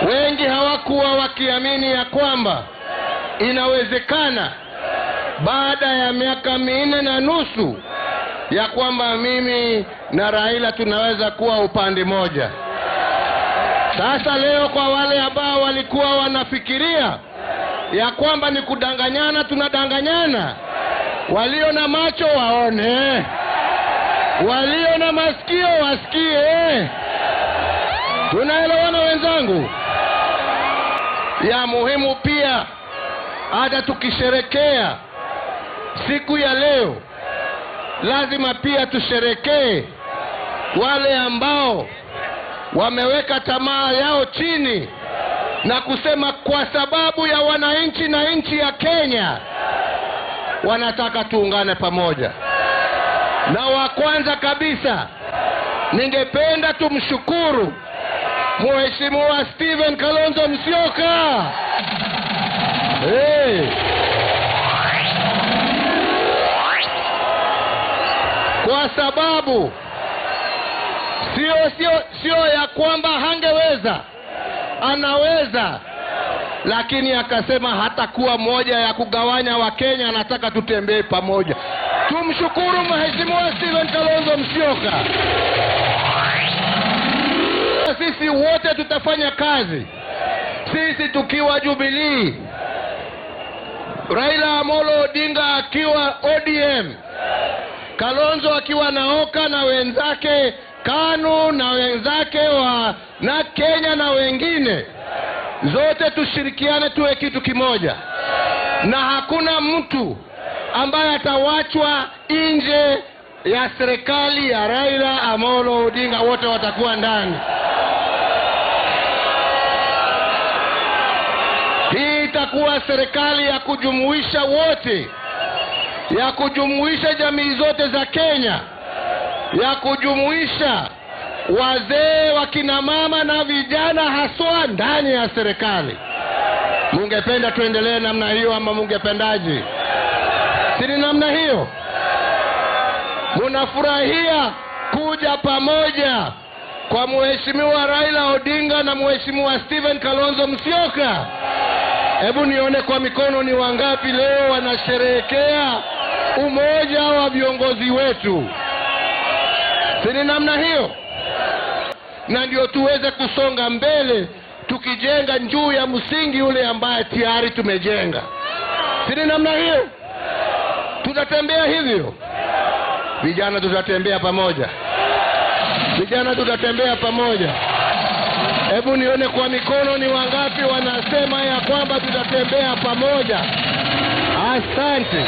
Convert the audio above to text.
Wengi hawakuwa wakiamini ya kwamba inawezekana baada ya miaka 4.5 ya kwamba mimi na Raila tunaweza kuwa upande moja. Sasa leo kwa wale ambao walikuwa wanafikiria ya kwamba ni kudanganyana, tunadanganyana. Walio na macho waone, walio na masikio wasikie. Tunaelewana wenzangu? Ya muhimu pia, hata tukisherekea siku ya leo, lazima pia tusherekee wale ambao wameweka tamaa yao chini na kusema kwa sababu ya wananchi na nchi ya Kenya wanataka tuungane pamoja. Na wa kwanza kabisa ningependa tumshukuru Mheshimiwa Stephen Kalonzo Musyoka. Kwa sababu sio ya kwamba hangeweza, anaweza, lakini akasema hatakuwa moja ya kugawanya wa Kenya, anataka tutembee pamoja. Tumshukuru Mheshimiwa Stephen Kalonzo Musyoka. Sisi wote tutafanya kazi, sisi tukiwa Jubilee, Raila Amolo Odinga akiwa ODM, Kalonzo akiwa na OKA na wenzake KANU na wenzake na Kenya na wengine. Zote tushirikiane tuwe kitu kimoja, na hakuna mtu ambaye atawachwa nje ya serikali ya Raila Amolo Odinga, wote watakuwa ndani. Hii itakuwa serikali ya kujumuisha wote, ya kujumuisha jamii zote za Kenya, ya kujumuisha wazee, wakina mama na vijana haswa ndani ya serikali. Mungependa tuendelee namna hiyo ama mungependaje? Si namna hiyo? Munafurahia kuja pamoja kwa Mheshimiwa Raila Odinga na Mheshimiwa Stephen Kalonzo Musyoka? Hebu nione kwa mikono ni wangapi leo wanasherehekea umoja wa viongozi wetu. Si namna hiyo? Na ndio tuweze kusonga mbele tukijenga juu ya msingi ule ambaye tayari tumejenga. Si namna hiyo? Tutatembea hivyo. Vijana tutatembea pamoja. Vijana tutatembea pamoja. Hebu nione kwa mikono ni wangapi wanasema ya kwamba tutatembea pamoja. Asante.